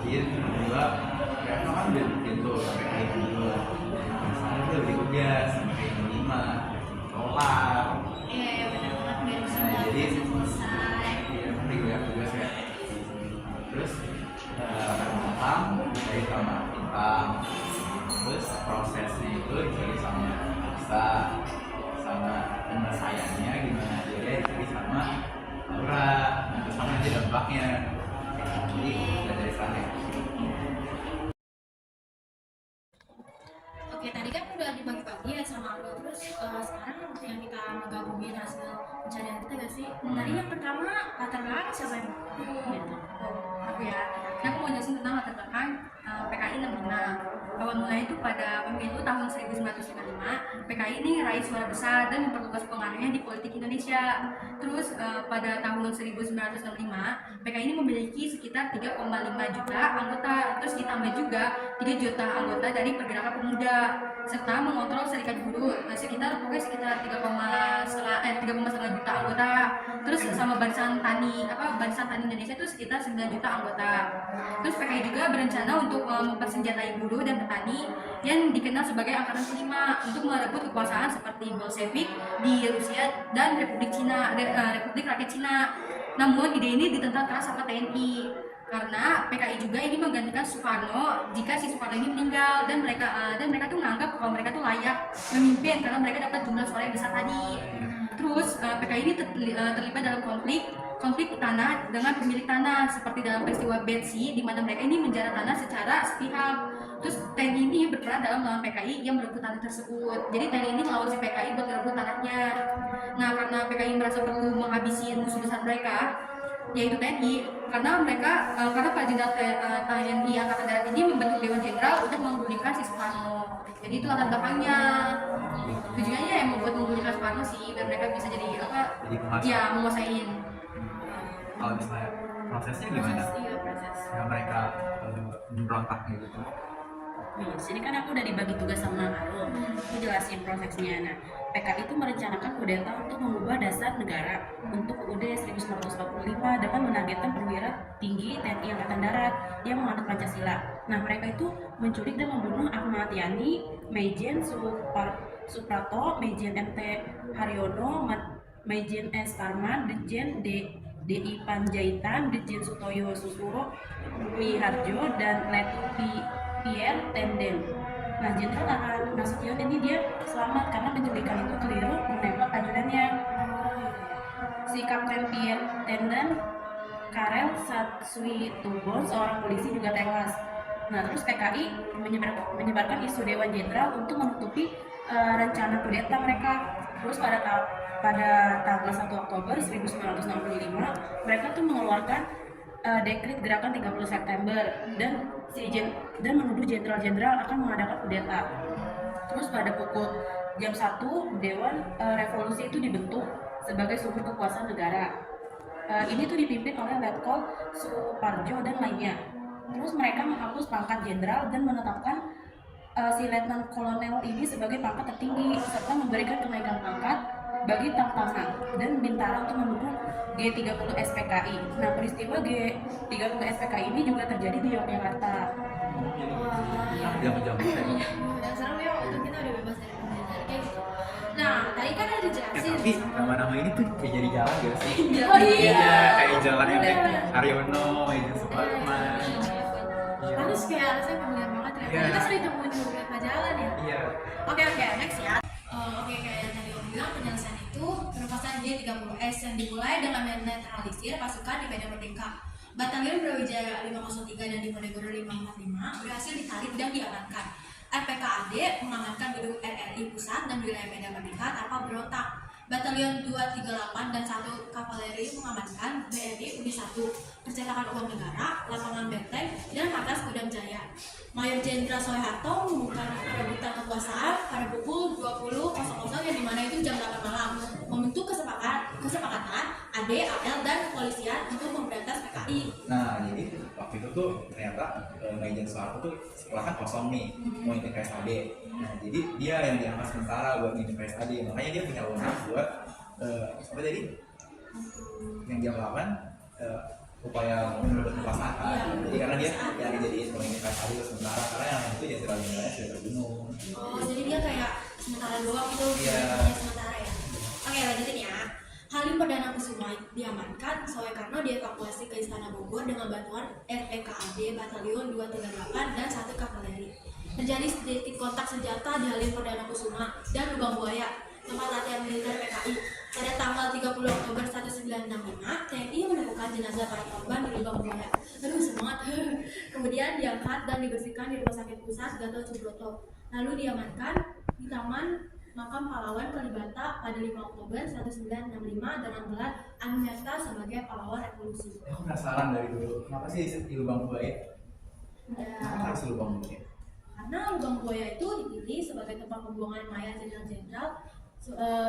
bikin kedua kayak kan udah bikin tuh sampai kayak gitu misalnya udah beli udah sampai kayak lima dolar. Iya benar banget biar bisa Nah jadi selesai. ya dilihat juga ya. Terus matang dari sama hitam. Terus prosesnya itu dicari sama bisa sama penyelesaiannya gimana dia dicari sama Laura. Nah terus sama aja dampaknya. Jadi udah dari sana. Oke, tadi kan udah dibagi-bagi ya sama lo. Terus sekarang yang kita menggabungin hasil pencarian kita gak sih? Tadi yang pertama latar belakang siapa yang gitu? Aku ya. Nah, aku mau jelasin tentang latar belakang PKI 65. Awal mulanya itu pada pemilu tahun 1955, PKI ini raih suara besar dan memperluas pengaruhnya di politik Indonesia. Terus pada tahun 1965, PKI ini memiliki sekitar 3,5 juta anggota. Terus ditambah juga 3 juta anggota dari pergerakan pemuda serta mengontrol serikat buruh sekitar 3,5 juta anggota. Terus sama Barisan Tani Indonesia itu sekitar 9 juta anggota. Terus PKI juga berencana untuk mempersenjatai buruh dan petani yang dikenal sebagai angkatan kelima untuk merebut kekuasaan seperti Bolshevik di Rusia dan Republik Rakyat Cina. Namun ide ini ditentang keras sama TNI karena PKI juga ini menggantikan Soekarno jika si Soekarno ini meninggal, dan mereka tuh menganggap bahwa mereka tuh layak memimpin karena mereka dapat jumlah suara yang besar tadi. Terus PKI ini terlibat dalam konflik tanah dengan pemilik tanah seperti dalam peristiwa Betsy di mana mereka ini menjarah tanah secara sepihak. Terus TNI ini berperan dalam melawan PKI yang merebut tanah tersebut. Jadi TNI ini melawan si PKI buat merebut tanahnya. Nah, karena PKI merasa perlu menghabisi musuh besar mereka, yaitu TNI, karena Pak Jenderal TNI Angkatan Darat ini membentuk Dewan Jenderal untuk menggulingkan si Soekarno. Jadi itu latar belakangnya. Tujuannya yang membuat menggulingkan Soekarno sih, biar mereka bisa jadi apa? Ya, menguasain. Kalau misalnya prosesnya gimana? Proses. Ya mereka memberontak gitu. Di sini kan aku udah dibagi tugas sama Arul, aku jelasin prosesnya. Nah, PKI itu merencanakan kudeta untuk mengubah dasar negara untuk UUD 1945 dengan menargetkan perwira tinggi TNI Angkatan Darat yang menganut Pancasila. Nah, mereka itu menculik dan membunuh Ahmad Yani, Maijen Suprato, Maijen MT Haryono, Maijen S. Parman, Ditjen DI Panjaitan, Ditjen Sutoyo Susuro Miharjo, dan Letnan Pierre Tenden. Nah, Jenderal Nasution ini dia selamat karena penculikan itu keliru menembak ajudannya. Si Kapten Pierre Tenden, Karel Satsuitubon, seorang polisi, juga tewas. Nah, terus PKI menyebarkan isu Dewan Jenderal untuk menutupi rencana kudeta mereka. Terus pada tanggal 1 Oktober 1965, mereka tuh mengeluarkan dekret gerakan 30 September dan menuduh jenderal-jenderal akan mengadakan kudeta. Terus pada pukul jam 1, Dewan Revolusi itu dibentuk sebagai sumber kekuasaan negara. Ini tuh dipimpin oleh Letkol Suparjo dan lainnya. Terus mereka menghapus pangkat jenderal dan menetapkan si Letnan Kolonel ini sebagai pangkat tertinggi serta memberikan kenaikan pangkat bagi Tamtama dan Bintara untuk mendukung G30 SPKI. Nah, peristiwa G30 SPKI ini juga terjadi di Yogyakarta. Jam-jam Dan sekarang ya waktu kita udah bebas dari pemerintahan kayak gitu. Nah, tadi kan ada dijelasin. tapi nama-nama ini tuh kayak jadi jalan gak sih? Oh iya. Kayak jalan yang Iya. kayak Haryono, Maijen Suparman. Pantes kayak rasanya familiar banget ya. Iya. Kita sering temuin di beberapa jalan ya. Iya. Oke, next ya. Oke, kayak yang tadi Om bilang, penyelesaian itu merupakan J30S yang dimulai dengan menetralisir pasukan di medan merdeka. Batalion Brawijaya 503 dan Diponegoro 545 berhasil ditarik dan diamankan. RPKAD mengamankan gedung RRI Pusat dan wilayah Medan Merdeka tanpa berontak. Batalion 238 dan 1 Kavaleri mengamankan BRI Uni 1, Percetakan Uang Negara, Lapangan Benteng, dan Markas Kodam Jaya. Mayor Jenderal Soeharto mengumumkan perebutan kekuasaan pada pukul 20.00 yang dimana itu jam 8 malam, membentuk kesepakatan AD, AL, dan kepolisian untuk memberantas PKI. Nah, jadi waktu itu tuh ternyata Maijen Soeharto tuh sekolah kan kosong nih, mau intervensi AD. Nah, jadi dia yang diangkat sementara buat intervensi AD, makanya dia punya wewenang buat apa tadi? Yang jam 8 upaya merebut kekuasaan. Jadi karena dia ya jadi bekas adil sementara karena yang lain itu jenderal jenderalnya sudah terbunuh. Oh, jadi dia kayak sementara doang gitu, Iya. hanya sementara ya. Oke, lanjutin ya. Halim Perdana Kusuma diamankan, Soekarno dievakuasi ke Istana Bogor dengan bantuan RPKAB Batalion 238 dan 1 kavaleri. Terjadi sedikit kontak senjata di Halim Perdana Kusuma dan Lubang Buaya, tempat latihan militer PKI. Pada tanggal 30 Oktober 1965, TNI menemukan jenazah para korban di Lubang Buaya. Aduh, semangat. Kemudian diangkat dan dibersihkan di Rumah Sakit Pusat Gatot Subroto. Lalu diamankan di Taman Makam Pahlawan Kalibata pada 5 Oktober 1965 dengan gelar Anumerta sebagai pahlawan revolusi. Aku penasaran dari dulu, kenapa sih di Lubang Buaya? Kenapa harus di Lubang Buaya? Karena Lubang Buaya itu dipilih sebagai tempat pembuangan mayat jenderal-jenderal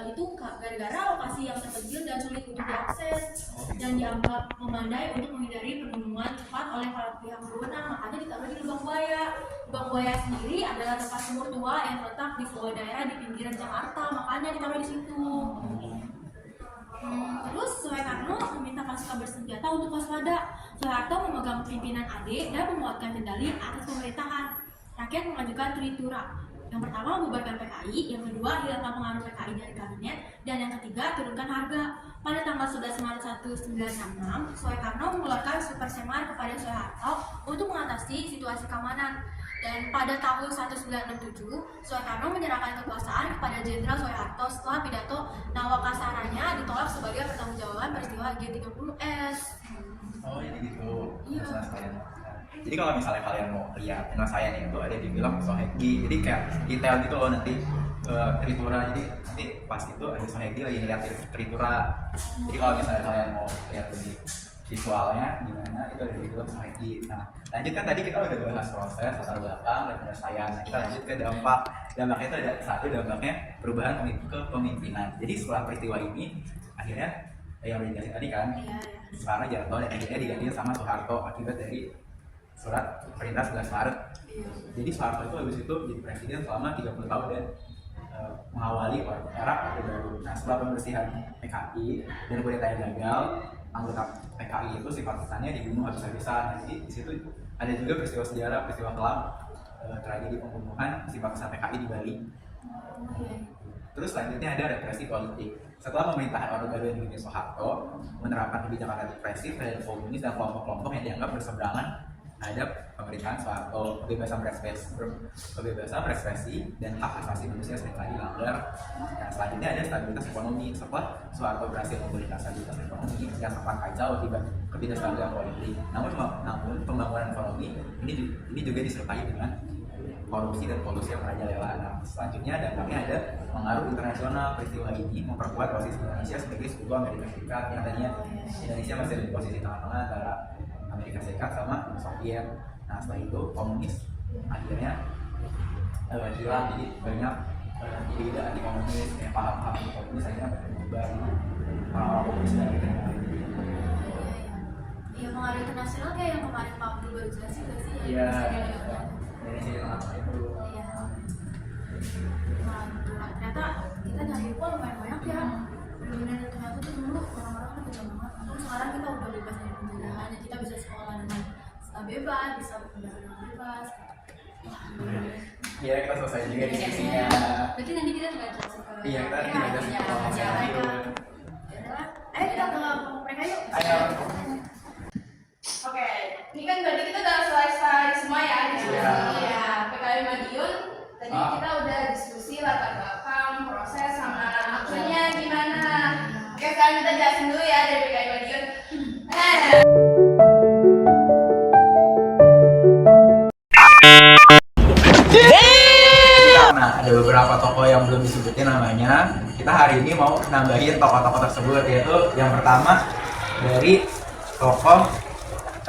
itu gara-gara lokasi yang terpencil dan sulit untuk diakses dan dianggap memadai untuk menghindari pembunuhan cepat oleh para pihak berwenang, makanya ditaruh di Lubang Buaya. Lubang Buaya sendiri adalah tempat sumur tua yang terletak di sebuah daerah di pinggiran Jakarta, makanya ditaruh di situ. Terus Soekarno meminta pasukan bersenjata untuk waspada. Soeharto memegang pimpinan AD dan menguatkan kendali atas pemerintahan. Rakyat mengajukan tritura. Yang pertama, membubarkan PKI, yang kedua, hilangkan pengaruh PKI dari kabinet, dan yang ketiga, turunkan harga. Pada tanggal 11 Maret 1966, Soekarno mengeluarkan super semar kepada Soeharto untuk mengatasi situasi keamanan. Dan pada tahun 1967, Soekarno menyerahkan kekuasaan kepada Jenderal Soeharto setelah pidato Nawakasarannya ditolak sebagai pertanggungjawaban peristiwa G30S. Oh, jadi gitu. Iya. Masalah sekalian. Jadi kalau misalnya kalian mau lihat penyelesaian itu ada di film Sohegi, jadi kayak detail gitu loh nanti tritura. Jadi nanti pas itu ada Sohegi lagi ngeliat tritura. Jadi kalau misalnya kalian mau lihat lebih visualnya gimana, itu ada di film Sohegi. Nah, lanjut kan tadi kita udah bahas proses latar belakang dan penyelesaian. Nah, kita lanjut ke dampak. Dampaknya itu ada satu, dampaknya perubahan kepemimpinan. Jadi setelah peristiwa ini akhirnya yang udah dijelasin tadi kan, Soekarno jatuh dan akhirnya diganti sama Soeharto akibat dari surat perintah 11 Maret. Jadi Soeharto itu habis itu jadi presiden selama 30 tahun dan mengawali era Orde Baru. Nah, setelah pembersihan PKI dan kudeta yang gagal, anggota PKI itu simpatisannya dibunuh habis-habisan. Nah, jadi di situ ada juga peristiwa sejarah, peristiwa kelam, tragedi pembunuhan simpatisan PKI di Bali. Terus selanjutnya ada represi politik. Setelah pemerintahan Orde Baru yang dipimpin Soeharto menerapkan kebijakan represif terhadap komunis dan kelompok-kelompok yang dianggap berseberangan terhadap pemerintahan Soeharto, kebebasan berekspresi dan hak asasi manusia seringkali dilanggar. Nah, selanjutnya ada stabilitas ekonomi. Setelah Soeharto berhasil memulihkan stabilitas ekonomi yang sempat kacau akibat ketidakstabilan politik. Namun pembangunan ekonomi ini juga disertai dengan korupsi dan kolusi yang merajalela. Nah, selanjutnya dampaknya ada pengaruh internasional. Peristiwa ini memperkuat posisi Indonesia sebagai sekutu Amerika Serikat yang tadinya Indonesia masih ada di posisi tengah-tengah antara Amerika Serikat sama Soviet. Nah, setelah itu komunis akhirnya hilang, jadi banyak ide-ide anti komunis, yang paham-paham anti komunis akhirnya berubah. Orang-orang komunis dan kita Iya, pengaruh internasional kayak yang kemarin Pak Abdul baru jelasin gak sih? iya, Yang dari sini tengah itu. Iya. Nah, ternyata kita nyari info lumayan banyak ya. Benar-benar ternyata tuh dulu orang-orang kan kejam banget. Terus sekarang kita udah bebas dari penjajahan, kita bisa sekolah dengan bebas, bisa berpindah dengan bebas. Wah, Iya, kita selesai juga diskusinya. Berarti nanti kita juga jelasin ke Iya, kita nanti ada ya, mereka. Ayo kita ke mereka yuk. Ayo. Oke, ini kan berarti kita udah selesai semua ya diskusi Iya. ya PKI Madiun. Tadi kita udah diskusi latar belakang, proses sama akhirnya gimana. Oke, sekarang kita jelasin dulu ya dari PKI Madiun. Nah, ada beberapa tokoh yang belum disebutin namanya. Kita hari ini mau nambahin tokoh-tokoh tersebut, yaitu yang pertama dari tokoh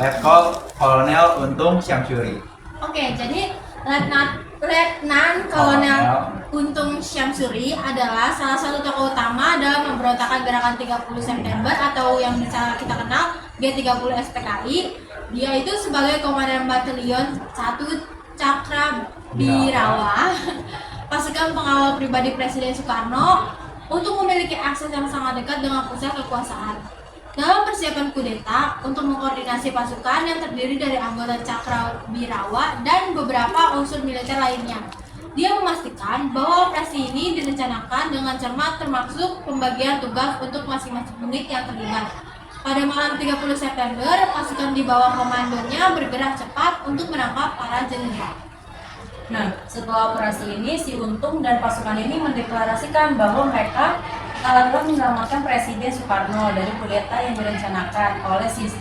Letkol Kolonel Untung Syamsuri. Oke, jadi Letnan Kolonel Untung Syamsuri adalah salah satu tokoh utama dalam pemberontakan gerakan 30 September atau yang bisa kita kenal G30 SPKI. Dia itu sebagai komandan batalion 1 Cakrabirawa, pasukan pengawal pribadi Presiden Soekarno, untuk memiliki akses yang sangat dekat dengan pusat kekuasaan. Dalam persiapan kudeta, untuk mengkoordinasi pasukan yang terdiri dari anggota Cakrawirawa dan beberapa unsur militer lainnya. Dia memastikan bahwa operasi ini direncanakan dengan cermat termasuk pembagian tugas untuk masing-masing unit yang terlibat. Pada malam 30 September, pasukan di bawah komandonya bergerak cepat untuk menangkap para jenderal. Nah, setelah operasi ini, si Untung dan pasukan ini mendeklarasikan bahwa mereka telah menyelamatkan Presiden Soekarno dari kudeta yang direncanakan oleh si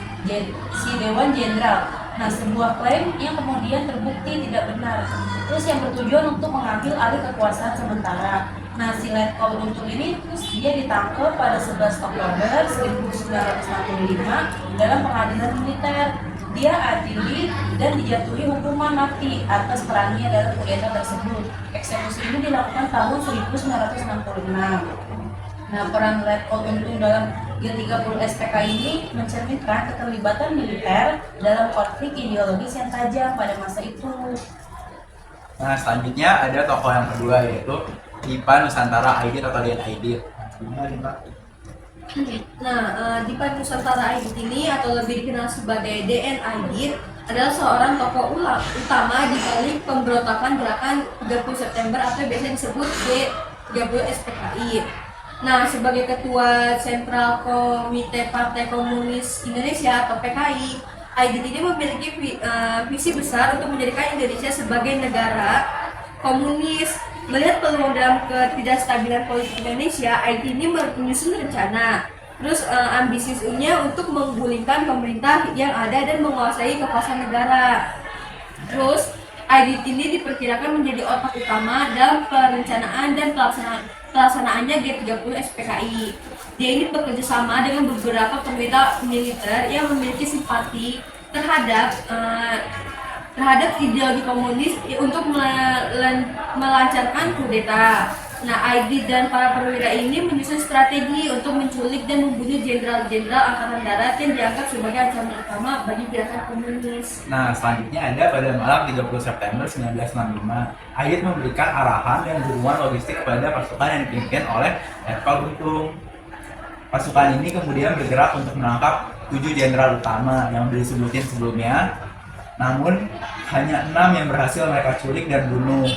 Dewan Jenderal. Nah, sebuah klaim yang kemudian terbukti tidak benar. Terus yang bertujuan untuk mengambil alih kekuasaan sementara. Nah, si Letkol Untung ini terus dia ditangkap pada 11 Oktober 1965 dalam pengadilan militer. Dia adili dan dijatuhi hukuman mati atas perannya dalam kudeta tersebut. Eksekusi ini dilakukan tahun 1966. Nah, peran Letkol Untung dalam G30 SPKI ini mencerminkan keterlibatan militer dalam konflik ideologis yang tajam pada masa itu. Nah, selanjutnya ada tokoh yang kedua, yaitu Dipa Nusantara Aidit atau Dian Aidit. Gimana nih, Pak? Nah, Dipa Nusantara Aidit ini atau lebih dikenal sebagai DN Aidit adalah seorang tokoh utama di balik pemberontakan gerakan 30 September atau biasa disebut G30 SPKI. Nah, sebagai Ketua Sentral Komite Partai Komunis Indonesia atau PKI, Aidit ini memiliki visi besar untuk menjadikan Indonesia sebagai negara komunis. Melihat peluang dalam ketidakstabilan politik Indonesia, Aidit ini menyusun rencana. Terus ambisiusnya untuk menggulingkan pemerintah yang ada dan menguasai kekuasaan negara. Terus Aidit ini diperkirakan menjadi otak utama dalam perencanaan dan pelaksanaannya G30 SPKI. Dia ini bekerja sama dengan beberapa pemerintah militer yang memiliki simpati terhadap ideologi komunis untuk melancarkan kudeta. Nah, Aidit dan para perwira ini menyusun strategi untuk menculik dan membunuh jenderal-jenderal angkatan darat yang dianggap sebagai ancaman utama bagi gerakan komunis. Nah, selanjutnya ada pada malam 30 September 1965, Aidit memberikan arahan dan dukungan logistik kepada pasukan yang dipimpin oleh Letkol Untung. Pasukan ini kemudian bergerak untuk menangkap 7 jenderal utama yang disebutin sebelumnya, namun hanya 6 yang berhasil mereka culik dan bunuh.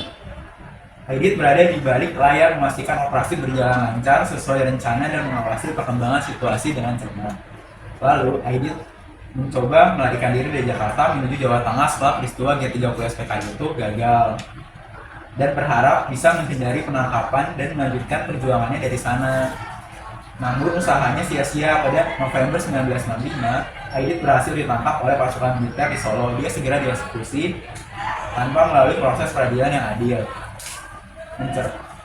Aidit berada di balik layar memastikan operasi berjalan lancar sesuai rencana dan mengawasi perkembangan situasi dengan cermat. Lalu, Aidit mencoba melarikan diri dari Jakarta menuju Jawa Tengah setelah peristiwa G30 SPKI itu gagal, dan berharap bisa menghindari penangkapan dan melanjutkan perjuangannya dari sana. Namun usahanya sia-sia. Pada November 1965, Aidit berhasil ditangkap oleh pasukan militer di Solo. Dia segera dieksekusi tanpa melalui proses peradilan yang adil.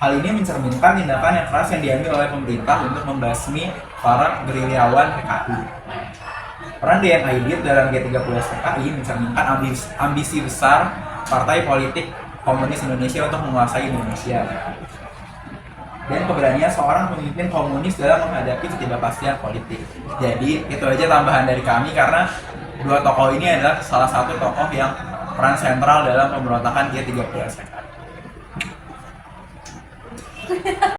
Hal ini mencerminkan tindakan yang keras yang diambil oleh pemerintah untuk membasmi para gerilyawan PKI. Peran DN Aidit dalam G30 SPKI mencerminkan ambisi besar Partai Politik Komunis Indonesia untuk menguasai Indonesia, dan keberanian seorang pemimpin komunis dalam menghadapi ketidakpastian politik. Jadi itu aja tambahan dari kami, karena dua tokoh ini adalah salah satu tokoh yang peran sentral dalam pemberontakan G30 SPKI.